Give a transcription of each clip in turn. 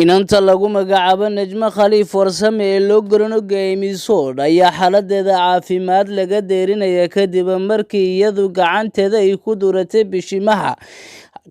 inanta lagu magacaabo Najma Khaliif Warsame ee loo garanayo Misood ayaa xaaladeeda caafimaad laga deerinaya kadib markii iyadu gacanteeda ay ku duratay bishimaha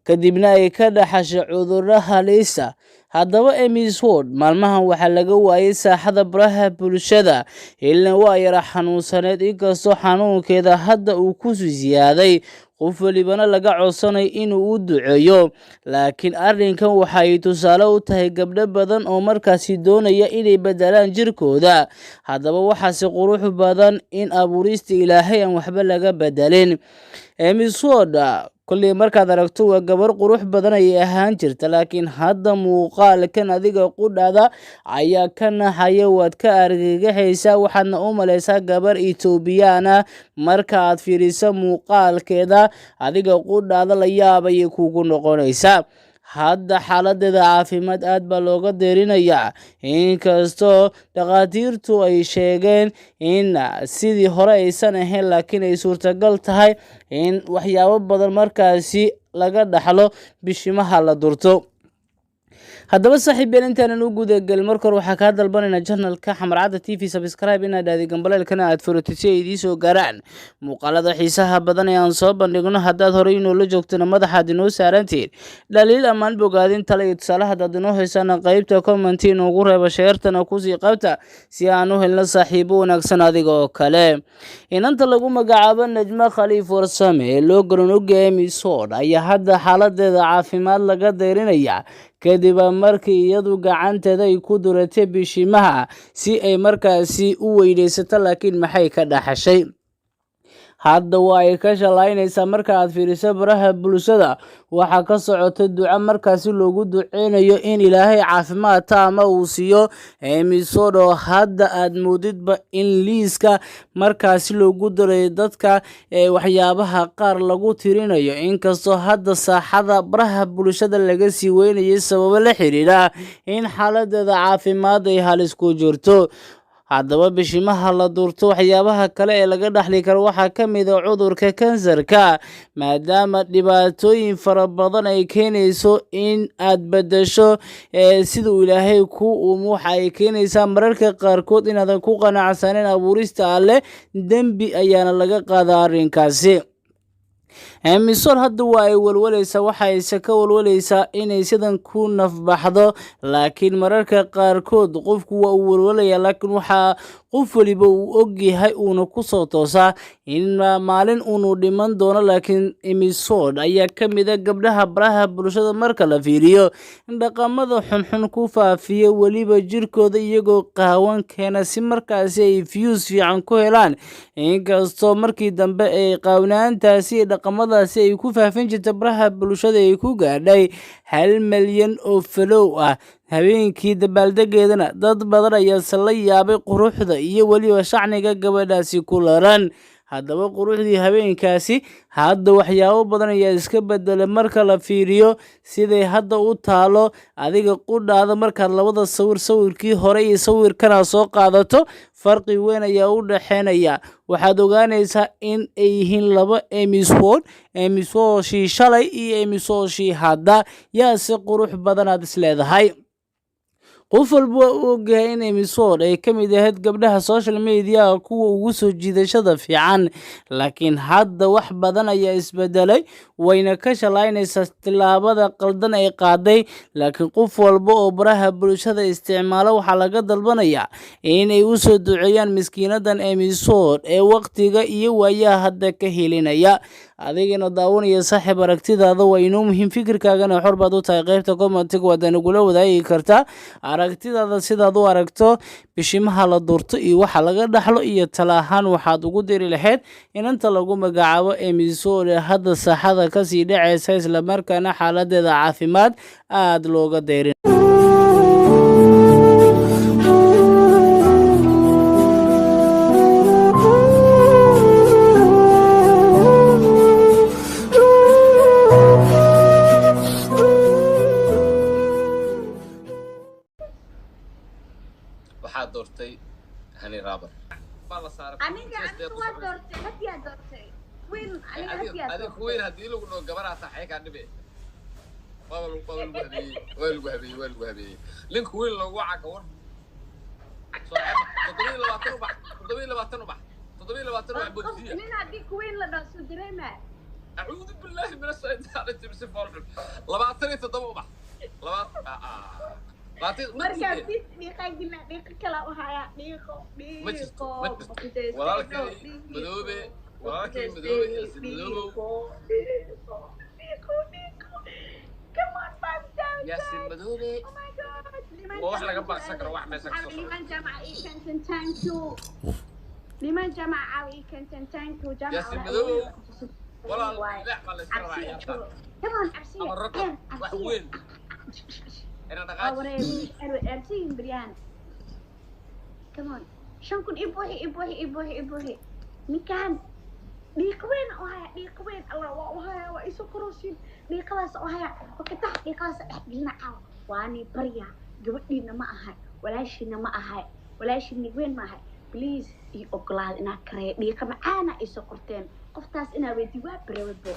kadibna ay ka dhaxashay cudurro halis ah. Haddaba Misood maalmahan waxaa laga waayay saaxada baraha bulshada ilaa waa yara xanuunsaneed inkastoo xanuunkeeda hadda uu ku ziyaaday qof walibana laga codsanayo inuu u duceeyo. Laakiin arrinkan waxa ay tusaale u tahay gabdho badan oo markaasi doonaya inay bedelaan jirkooda. Haddaba waxaase qurux badan in abuurista Ilaahay aan waxba laga bedelin. Misood kulli markaad aragto waa gabar qurux badan ay ahaan jirta, laakiin hadda muuqaalkan adiga qudhada ayaa ka naxaya, waad ka argagaxaysaa, waxaadna u malaysaa gabar Itoobiyaan ah. Marka aad fiiriso muuqaalkeeda adiga qudhada la yaabay kugu noqonaysaa. Hadda xaaladeeda caafimaad aad baa looga deerinayaa, inkastoo dhakhaatiirtu ay sheegeen in sidii hore aysan ahayn, laakiin ay suurtagal tahay in waxyaabo badan markaasi laga dhaxlo bishimaha la durto. haddaba saaxiibayaal intaanan u guda galin marka hore waxaa kaa dalbanaynaa channelka Xamar TV subscribe inaad aadi gambaleelkana aad furato si ay idiin soo gaaraan muuqaalada xiisaha badan ee aan soo bandhigno. haddaad horey inoola joogtana madaxaad inoo saarantiin dhaliil ammaan bogaadin tale iyo tusaale haddaad inoo haysana qaybta comment inoogu reeba sheertana kusii qabta si aan u helno saaxiibo wanaagsan adiga oo kale. inanta lagu magacaabo Najma Khaliif Warsame ee loo garanayo Misood ayaa hadda xaaladeeda caafimaad laga deerinaya kadib markii iyadu gacanteeda ay ku duratay bishimaha si ay markaasi u weynaysato, laakiin maxay ka dhaxashay. hadda waa ay ka shalaynaysaa. marka aad fiiriso baraha bulshada waxaa ka socota duco markaasi loogu duceynayo in Ilaahay caafimaad taama uu siiyo Misood oo hadda aad moodidba in liiska markaasi loogu daray dadka waxyaabaha qaar lagu tirinayo, inkastoo hadda saaxada baraha bulshada laga sii weynayay sababo la xiriira in xaaladeeda caafimaad ay halis ku jirto. haddaba bishimaha la durto waxyaabaha kale ee laga dhaxli karo waxaa ka mid ah cudurka kansarka, maadaama dhibaatooyin fara badan ay keenayso in aad bedesho sida uu Ilaahay ku waxa ay keenaysaa mararka qaarkood inaadan ku qanacsanin abuurista Alle, dembi ayaana laga qaadaa arrinkaasi. Misood hadda waa ay walwalaysaa, waxayse ka walwalaysaa inay sidan ku nafbaxdo, laakiin mararka qaarkood qofku waa uu walwalaya, laakiin waxaa qof waliba uu ogyahay uuna ku soo toosaa in maalin uunu dhiman doono. laakiin Misood ayaa ka mid ah gabdhaha baraha bulshada marka la fiiriyo dhaqamada xunxun ku faafiya weliba jirkooda iyagoo qaawan keena si markaasi ay views fiican ku helaan, inkastoo markii dambe ay qaawanaantaasi dhaqamadaasi ay ku faafin jirta baraha bulshada ay ku gaadhay 1 milyan oo follow ah. habeenkii dabaaldegeedana dad badan ayaa la yaabay quruxda iyo weliba shacniga gabadhaasi ku laran. haddaba quruxdii habeenkaasi hadda waxyaabo badan ayaa iska bedelay marka la fiiriyo siday hadda u taalo. adiga qudhaada markaad labada sawirkii hore iyo sawirkana soo qaadato farqi weyn ayaa u dhaxeynaya. waxaad ogaanaysaa in ay yihiin laba Misood shii shalay iyo Misood shii hadda. yaase qurux badan aad isleedahay. qof walba uu ogyahay in Misood ay ka mid ahayd gabdhaha social media kuwa ugu soo jiidashada fiican, laakiin hadda wax badan ayaa isbedelay, wayna ka shalaynaysaa tilaabada qaldan ay qaaday. laakiin qof walba oo baraha bulshada isticmaala waxaa laga dalbanayaa inay u soo duceeyaan miskiinadan Misood ee waqtiga iyo waayaha hadda ka helinaya. adigana daawanaya saaxiib aragtidaada waa inoo muhiim, fikirkaagana xor baad u tahay qaybta comment-ga waad nagula wadaagi kartaa aragtidaada sidaad u aragto bishimaha la durto iyo waxa laga dhaxlo, iyo tala ahaan waxaad ugu diri lahayd inanta lagu magacaabo Misood ee hadda saaxada kasii dhacaysa isla markaana xaaladeeda caafimaad aad looga deerin. waxaad doortay hani raabar aniga waa doortay hadiyaa doortay wiil aniga hadiyaa adiga weyn hadii lagu noo gabar taa xay ka dhibe والوهبي لينك وين لو وعك ور تضمين لباتن بوزيه من هذيك وين لا سو دريمه اعوذ بالله من الشيطان الرجيم سفر لباتن تضمع marka diiqa gina diiqa kala waxaya diiqo walaalkay come on 5,000 ياسين مدوبي oh my god wax laga baaqsan karo wax meesha ka soo liman jamaca ii kantan thank you liman jamaca ii kantan thank you jamaca ياسين مدوبي walaal la xal iska raaciyata come on absiya wax weyn ina dhaqaaj absiya brian come on shankun ibuhi nikan dhiiqweyn Allah waa isu korosiin dhiiqadaas oo haya wakata dhiiqadaas dhinaca waani barya gabadhiina ma aha walaashiina ma aha walaashiina weyn ma aha please ii ogolaad inaad karee dhiiqa macaana isu qorteen qoftaas inaa weydii waa barewado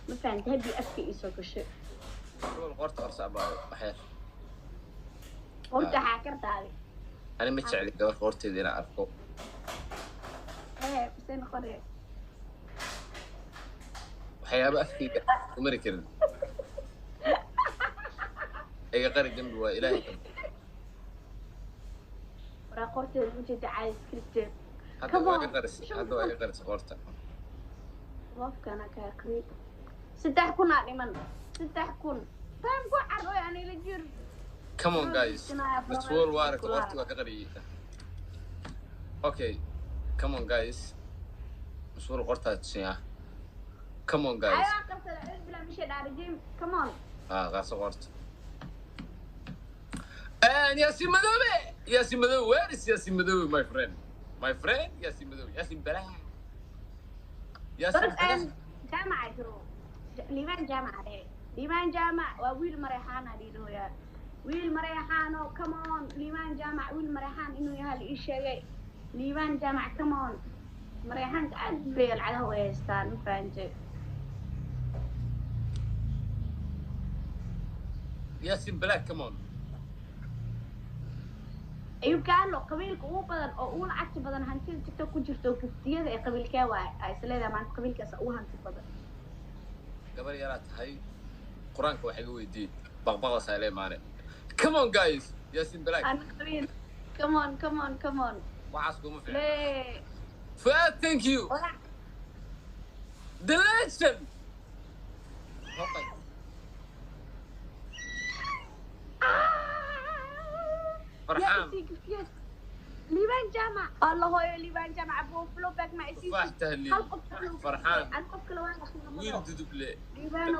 ma fahanti haddii afka isu gashay qorta qarsa baa waxay qorta xaakartaadi ani ma jecli gabar qorteeda inaan arko sen qore waxyaabo afkiga umari karin iga qari dambi waa ilaahay wara qorteeda ujeeda caadi scripted hadda waa iga qaris qorta wafkana ka aqri 3,000 aa dhiman 3,000 tan ku carooy aan ila jir come on guys let's roll water qorta waa ka qariyay okay come on guys مشهور قرطة تشيا come on guys أيوة قرطة العيد بلا مشي دارجيم come on غاصة قرطة ياسين مدوبي where is ياسين مدوبي my friend ياسين مدوبي ياسين بلا جامعة جرو ليمان جامعة وويل مريحانة دينو يا ويل مريحانو come on ليمان جامعة ويل مريحان إنه يهالي إيشي ليمان جامعة come on مريحان قاعد بيل على هو يستان فانجي ياسين بلاك كمان أيوة كان له قبيلك هو بدن أو لعبت بدن هنتي تكتب كجرتو كفتية ذا قبيل كواي أيسلي ذا مع قبيل كسأوها هنتي بدن قبل يرات هاي قرآن كواحد هو جديد بغبغة سالي معنا come on guys ياسين بلاك أنا قبيل come on وعاسكو ما في ليه thank you the legend فرحان ليبان جامع الله هو ليبان جامع ابو فلوبك ما يسيس فرحان القف كل واحد وين تدبلي ليبان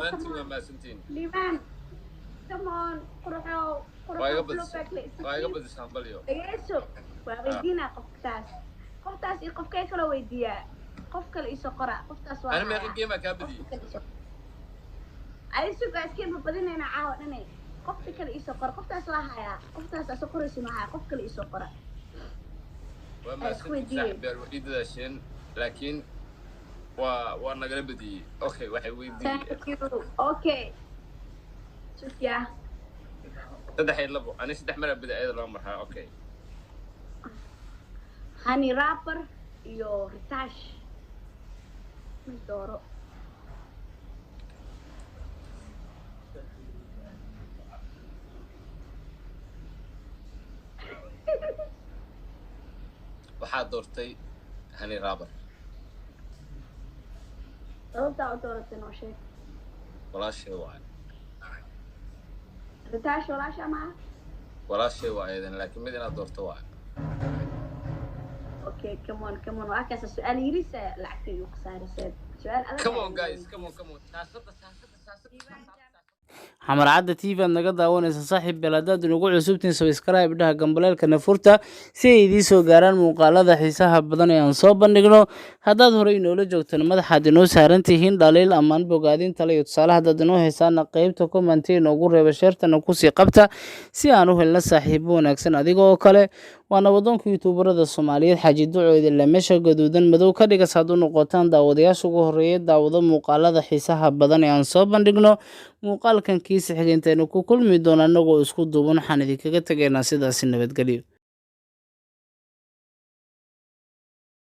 ما سنتين ليبان كمان قرحوا قبل سامبليو يسو وبيدينا قفتاس قف كيف لو ويديا قف كل يسقرا قفتاس انا ما قيمه كابدي اي سو جايز كيف بدينا عاونني قفت كل يسقر قفتاس لا قفتاس اسقر اسمها قف كل يسقرا وما سنتين الوحيد ذا شين لكن وانا قلبدي اوكي واحد ويدي اوكي شوف يا تدحي لبو انا سدح مره بدا ايضا الامر اوكي هاني رابر يو رتاش من دورو waxaa doortay hani raabar sababtaa u dooratay noo sheeg walaashay waa ritash walaasha maa walaashay waa aydan laakiin mid inaad doorto waa okay come on waa kaasa su'aal yirisa lacagta iyo qasaarisay su'aal adag come on guys come on taasada xamar cadda TV aad naga daawanaysa saaxiib beeladaad ugu cusubtiin subscribe dhaha gambaleelka nafurta si ay idin soo gaaraan muuqaalada xiisaha badan ee aan soo bandhigno haddaad horey inoola joogtaan madaxaad inoo saaran tihiin dhaliil amaan bogaadin tale iyo tusaale haddaad inoo haysaana qaybta comment inoogu reeba sheertana kusii qabta si aan u helna saaxiibo wanaagsan adiga oo kale waana wadanka youtuberada Soomaaliyeed xaji ducooda la meesha gaduudan madow ka dhigas hadduu noqotaan daawadayaasha ugu horeeya daawado muuqaalada xiisaha badan ee aan soo bandhigno muuqaal muuqaalkan kiisa xigeenteenu ku kulmi doona anagoo isku duuban waxaan idinkaga tegaynaa sidaasi nabadgelyo.